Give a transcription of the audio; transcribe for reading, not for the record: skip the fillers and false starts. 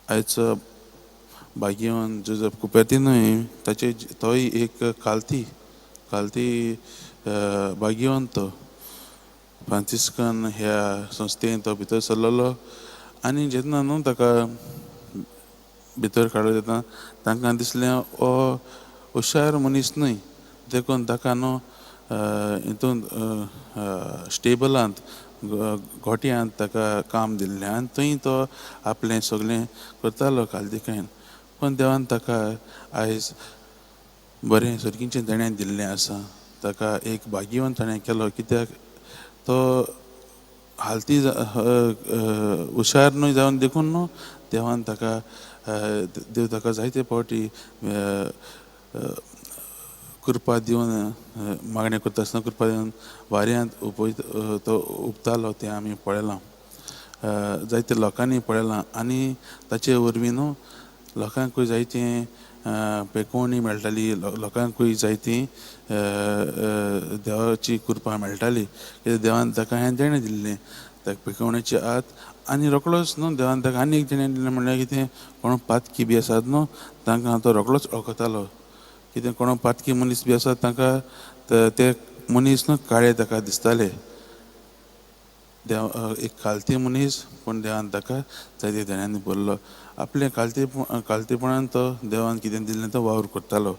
आयज भाग्यवन जोझफ कुपेर्तिनूय ताचे तोय एक कालती भाग्यवन तो फ्रांसिस्कन ह्या संस्थेन तो भितर सरलेलो आनी जेन्ना न्हू ताका भितर काडलो तेन्ना तांकां दिसलें हो हुशार मनीस न्हय देखून ताका न्हू हितून स्टेबलांत गोट्यांत ताका काम दिल्लें आनी थंय तो आपलें सगळें करतालो कालदिकायेन पूण देवान ताका आयज बरें सर्गीचें देणें दिल्लें आसा ताका एक भाग्यवन ताणें केलो कित्याक तो हालती हुशार न्हय जावन देखून न्हू देवान ताका देव ताका जायते फावटी कृपा दिवन मागणें करता आसतना कृपा दिवन वाऱ्यांत तो उपतालो तें आमी पळयलां जायते लोकांनी पळयलां आनी ताचे वरवीं न्हू लोकांकूय जायतीं पेकोवणी मेळटाली लोकांकूय जायतीं देवाची कृपा मेळटाली कित्याक देवान ताका हें देणें दिल्लें ताका पेकोवणेच्या आत आनी रोखडोच न्हू देवान ताका आनी एक देणें दिलें म्हणल्यार कितें कोण पातकी बी आसात न्हू तांकां तो रोखडोच वळखतालो कितें कोण पातकी मनीस बी आसात तांकां ते मनीस न्हू काळे ताका दिसताले देव एक कालती मनीस पूण देवान ताका जायते देण्यांनी भरलो आपलें कालतेपणान तो देवान कितें दिल्लें तो वावर करतालो